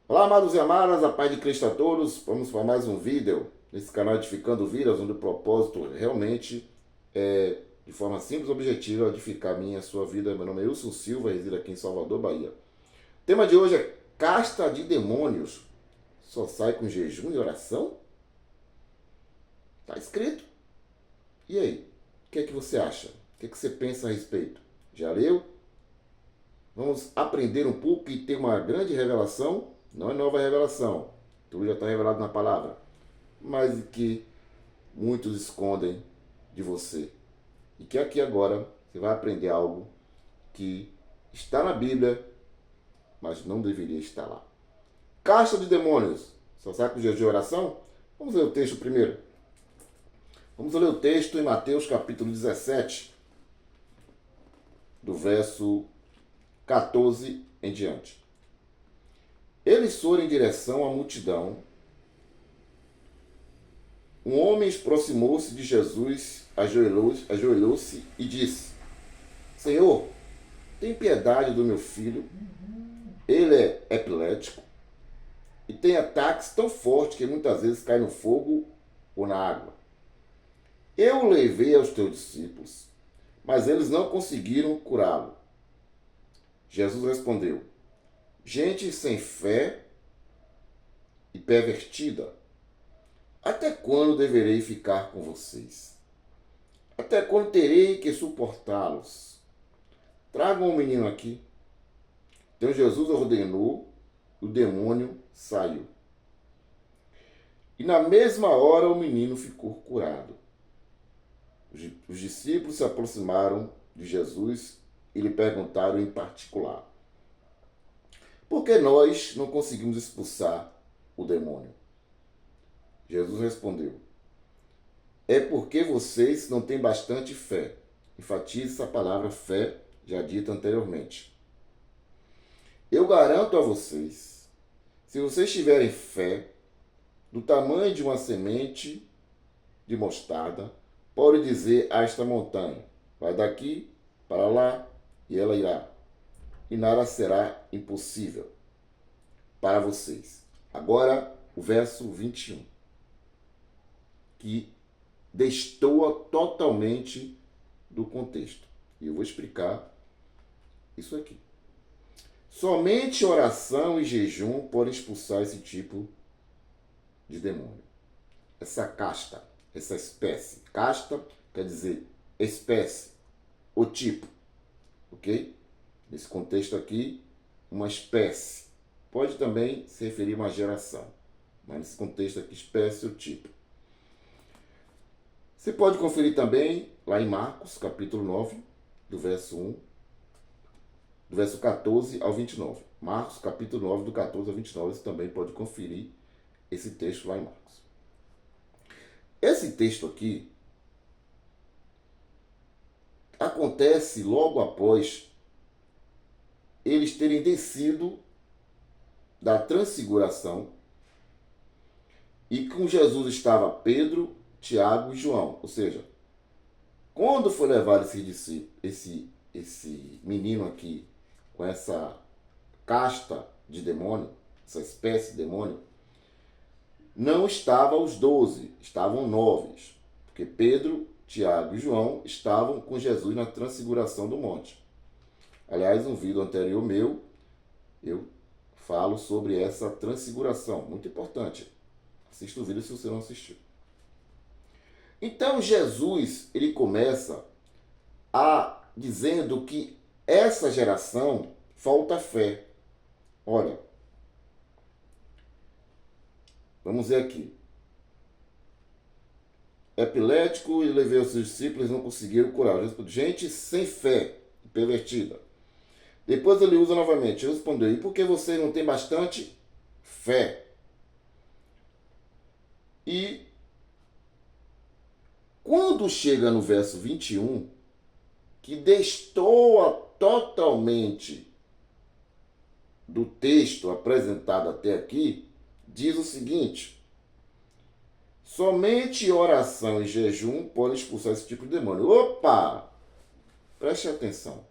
Olá, amados e amadas, a paz de Cristo a todos. Vamos para mais um vídeo nesse canal Edificando Vidas, onde o propósito realmente é, de forma simples e objetiva, edificar a minha e a sua vida. Meu nome é Wilson Silva, resido aqui em Salvador, Bahia. O tema de hoje é casta de demônios. Só sai com jejum e oração? Está escrito. E aí? O que é que você acha? O que é que você pensa a respeito? Já leu? Vamos aprender um pouco e ter uma grande revelação. Não é nova revelação, tudo já está revelado na palavra, mas que muitos escondem de você. E que aqui agora você vai aprender algo que está na Bíblia, mas não deveria estar lá. Caixa de demônios. Só sabe com jejum e oração? Vamos ler o texto primeiro. Vamos ler o texto em Mateus capítulo 17, do verso 14 em diante. Eles foram em direção à multidão. Um homem aproximou-se de Jesus, ajoelhou-se e disse: Senhor, tem piedade do meu filho. Ele é epilético e tem ataques tão fortes que muitas vezes cai no fogo ou na água. Eu o levei aos teus discípulos, mas eles não conseguiram curá-lo. Jesus respondeu: Gente sem fé e pervertida, até quando deverei ficar com vocês? Até quando terei que suportá-los? Tragam o menino aqui. Então Jesus ordenou, o demônio saiu. E na mesma hora o menino ficou curado. Os discípulos se aproximaram de Jesus e lhe perguntaram em particular: Por que nós não conseguimos expulsar o demônio? Jesus respondeu: É porque vocês não têm bastante fé. Enfatize essa palavra fé, já dita anteriormente. Eu garanto a vocês, se vocês tiverem fé do tamanho de uma semente de mostarda, pode dizer a esta montanha: vai daqui para lá, e ela irá. E nada será impossível para vocês. Agora, o verso 21, que destoa totalmente do contexto. E eu vou explicar isso aqui. Somente oração e jejum podem expulsar esse tipo de demônio. Essa casta, essa espécie. Casta quer dizer espécie, o tipo, ok? Nesse contexto aqui, uma espécie. Pode também se referir a uma geração, mas nesse contexto aqui, espécie, o tipo. Você pode conferir também lá em Marcos, capítulo 9, do verso 1, do verso 14 ao 29. Marcos, capítulo 9, do 14 ao 29, você também pode conferir esse texto lá em Marcos. Esse texto aqui acontece logo após eles terem descido da transfiguração e com Jesus estava Pedro, Tiago e João. Ou seja, quando foi levado esse menino aqui com essa casta de demônio, essa espécie de demônio, não estavam os 12, estavam 9. Porque Pedro, Tiago e João estavam com Jesus na transfiguração do monte. Aliás, um vídeo anterior meu, eu falo sobre essa transfiguração, muito importante. Assista o vídeo se você não assistiu. Então Jesus, ele começa dizendo que essa geração falta fé. Olha, vamos ver aqui. Epilético e levei os seus discípulos e não conseguiram curar. Gente sem fé, pervertida. Depois ele usa novamente. Ele respondeu: E por que vocês não têm bastante fé? E quando chega no verso 21, que destoa totalmente do texto apresentado até aqui, diz o seguinte: somente oração e jejum podem expulsar esse tipo de demônio. Opa! Preste atenção.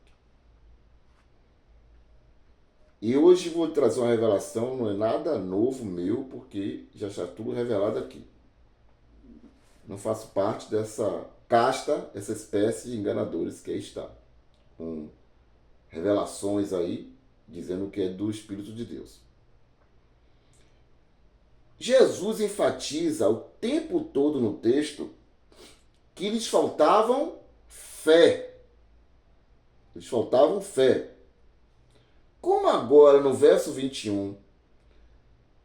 E hoje vou trazer uma revelação, não é nada novo meu, porque já está tudo revelado aqui. Não faço parte dessa casta, essa espécie de enganadores que aí está. Com revelações aí, dizendo que é do Espírito de Deus. Jesus enfatiza o tempo todo no texto que lhes faltavam fé. Lhes faltavam fé. Como agora no verso 21,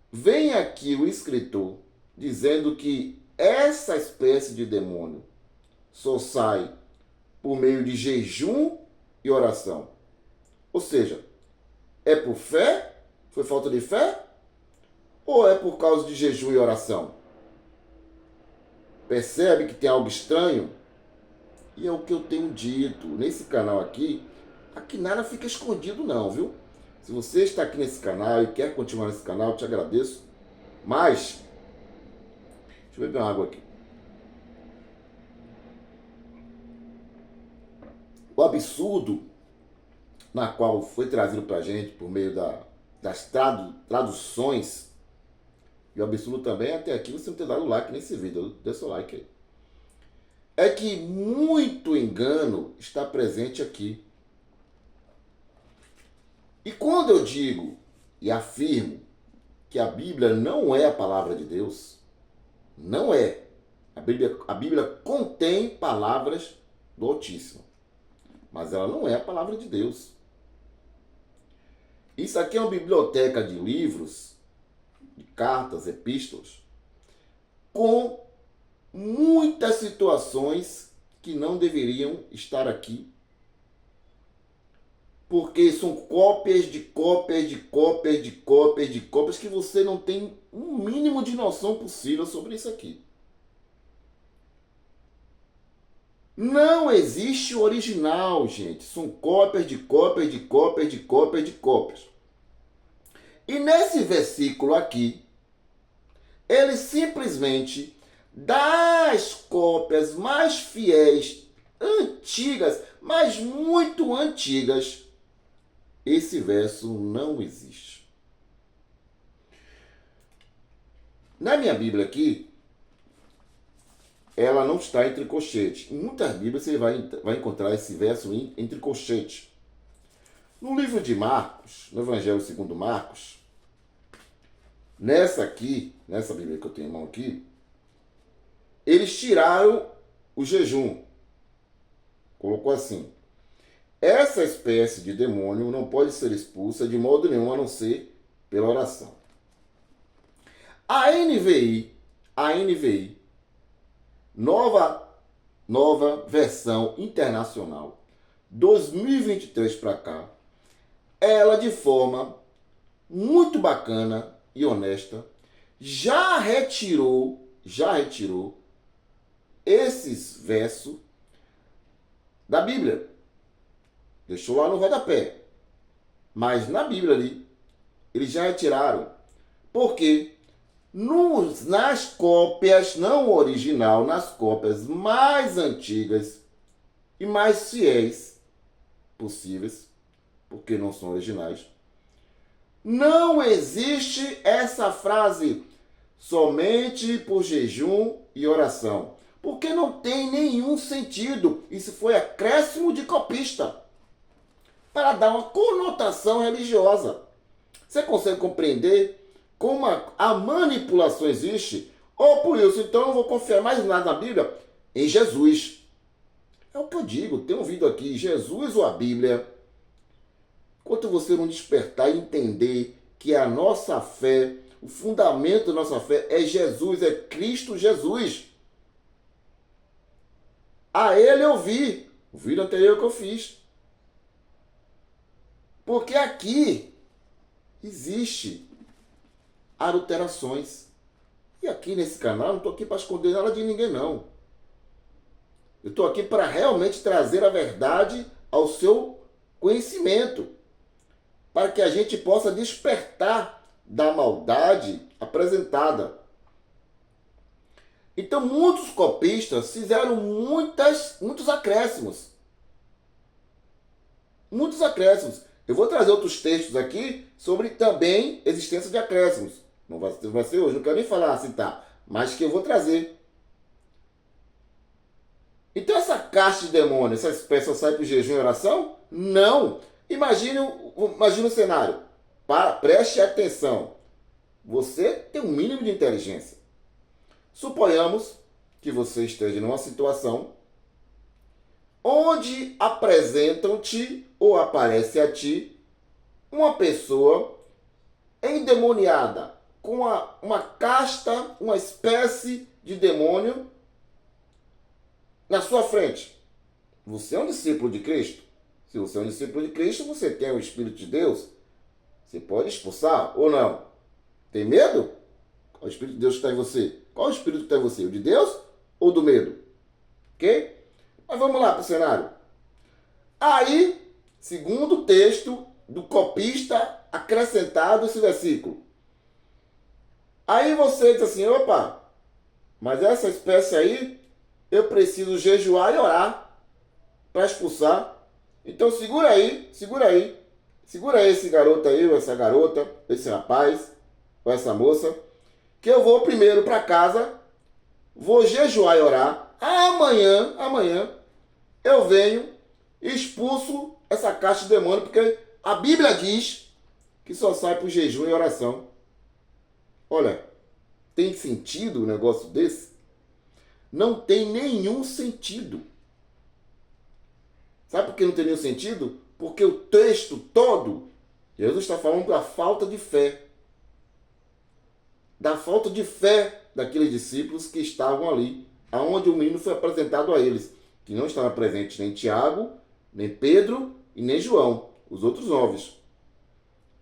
vem aqui o escritor dizendo que essa espécie de demônio só sai por meio de jejum e oração. Ou seja, é por fé? Foi falta de fé? Ou é por causa de jejum e oração? Percebe que tem algo estranho? E é o que eu tenho dito nesse canal aqui nada fica escondido não, viu? Se você está aqui nesse canal e quer continuar nesse canal, eu te agradeço. Mas, deixa eu beber uma água aqui. O absurdo na qual foi trazido para a gente por meio das traduções, e o absurdo também até aqui você não ter dado like nesse vídeo, dê seu like aí, é que muito engano está presente aqui. E quando eu digo e afirmo que a Bíblia não é a palavra de Deus, não é. A Bíblia contém palavras do Altíssimo, mas ela não é a palavra de Deus. Isso aqui é uma biblioteca de livros, de cartas, epístolas, com muitas situações que não deveriam estar aqui, porque são cópias de cópias de cópias de cópias de cópias que você não tem um mínimo de noção possível sobre isso aqui. Não existe o original, gente. São cópias de cópias de cópias de cópias de cópias. E nesse versículo aqui, ele simplesmente dá as cópias mais fiéis, antigas, mas muito antigas. Esse verso não existe. Na minha Bíblia aqui, ela não está entre colchetes. Em muitas Bíblias você vai encontrar esse verso entre colchetes. No livro de Marcos, no Evangelho segundo Marcos, nessa Bíblia que eu tenho em mão aqui, eles tiraram o jejum. Colocou assim: essa espécie de demônio não pode ser expulsa de modo nenhum a não ser pela oração. A NVI, nova versão internacional, 2023 para cá, ela de forma muito bacana e honesta já retirou esses versos da Bíblia. Deixou lá no rodapé. Mas na Bíblia ali, eles já retiraram. Por quê? Nas cópias, não original, nas cópias mais antigas e mais fiéis possíveis, porque não são originais, não existe essa frase somente por jejum e oração, porque não tem nenhum sentido. Isso foi acréscimo de copista para dar uma conotação religiosa. Você consegue compreender como a manipulação existe? Ou por isso, então eu não vou confiar mais nada na Bíblia, em Jesus. É o que eu digo, tem um vídeo aqui, Jesus ou a Bíblia. Enquanto você não despertar e entender que a nossa fé, o fundamento da nossa fé é Jesus, é Cristo Jesus. A ele eu vi, o vídeo anterior que eu fiz. Porque aqui existe adulterações. E aqui nesse canal eu não estou aqui para esconder nada de ninguém, não. Eu estou aqui para realmente trazer a verdade ao seu conhecimento, para que a gente possa despertar da maldade apresentada. Então muitos copistas fizeram muitos acréscimos. Muitos acréscimos. Eu vou trazer outros textos aqui sobre também existência de acréscimos. Não vai ser hoje, não quero nem falar, citar, mas que eu vou trazer. Então essa caixa de demônio, essa espécie só sai por jejum e oração? Não! Imagine o cenário. Preste atenção. Você tem um mínimo de inteligência. Suponhamos que você esteja numa situação onde apresentam-te ou aparece a ti uma pessoa endemoniada, com uma casta, uma espécie de demônio na sua frente. Você é um discípulo de Cristo? Se você é um discípulo de Cristo, você tem o Espírito de Deus. Você pode expulsar ou não? Tem medo? Qual o Espírito de Deus que está em você? Qual o Espírito que está em você? O de Deus ou do medo? Ok? Mas vamos lá para o cenário. Aí, segundo o texto do copista, acrescentado esse versículo. Aí você diz assim, opa, mas essa espécie aí, eu preciso jejuar e orar para expulsar. Então segura aí esse garoto aí, ou essa garota, esse rapaz, ou essa moça, que eu vou primeiro para casa, vou jejuar e orar. Amanhã eu venho e expulso essa caixa de demônio, porque a Bíblia diz que só sai por jejum e oração. Olha, tem sentido um negócio desse? Não tem nenhum sentido. Sabe por que não tem nenhum sentido? Porque o texto todo, Jesus está falando da falta de fé. Da falta de fé daqueles discípulos que estavam ali, aonde o menino foi apresentado a eles, que não estava presente nem Tiago, nem Pedro e nem João, os outros 9.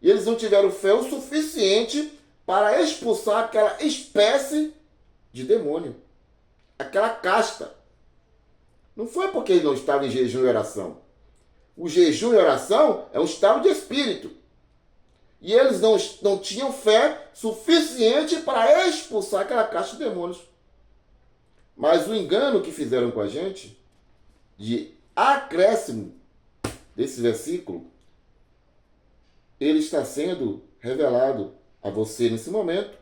E eles não tiveram fé o suficiente para expulsar aquela espécie de demônio, aquela casta. Não foi porque ele não estava em jejum e oração. O jejum e oração é um estado de espírito. E eles não tinham fé suficiente para expulsar aquela caixa de demônios. Mas o engano que fizeram com a gente, de acréscimo desse versículo, ele está sendo revelado a você nesse momento,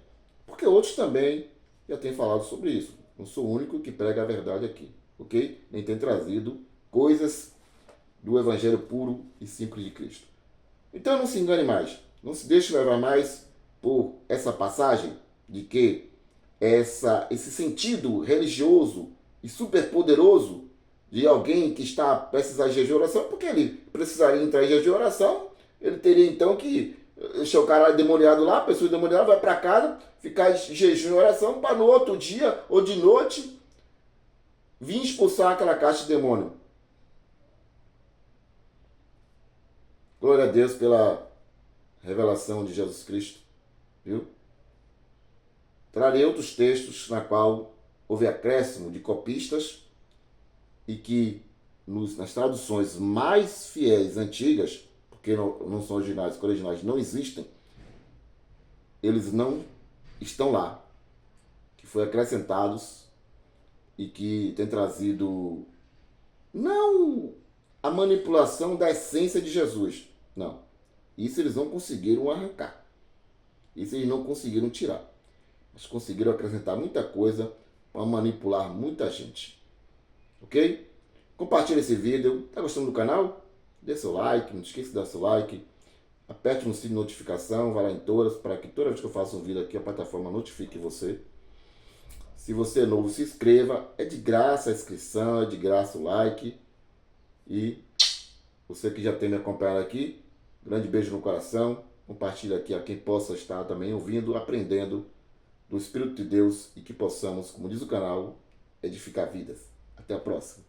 porque outros também já têm falado sobre isso. Não sou o único que prega a verdade aqui, ok? Nem tem trazido coisas do evangelho puro e simples de Cristo. Então não se engane mais. Não se deixe levar mais por essa passagem de que esse sentido religioso e superpoderoso de alguém que está prestes a jejum e oração, porque ele precisaria entrar em jejum e oração, ele teria então que deixar o cara demoniado lá, a pessoa demoniada vai para casa, ficar em jejum e oração para no outro dia ou de noite vir expulsar aquela caixa de demônio. Glória a Deus pela revelação de Jesus Cristo, viu? Trarei outros textos na qual houve acréscimo de copistas e que nas traduções mais fiéis, antigas, porque não são originais, porque originais não existem, eles não estão lá, que foi acrescentados e que tem trazido não a manipulação da essência de Jesus, não. Isso eles não conseguiram arrancar. Isso eles não conseguiram tirar. Mas conseguiram acrescentar muita coisa para manipular muita gente. Ok? Compartilhe esse vídeo. Está gostando do canal? Dê seu like, não esqueça de dar seu like. Aperte no sininho de notificação, vá lá em todas, para que toda vez que eu faça um vídeo aqui, a plataforma notifique você. Se você é novo, se inscreva. É de graça a inscrição, é de graça o like. E você que já tem me acompanhado aqui, grande beijo no coração. Compartilhe aqui a quem possa estar também ouvindo, aprendendo do Espírito de Deus e que possamos, como diz o canal, edificar vidas. Até a próxima.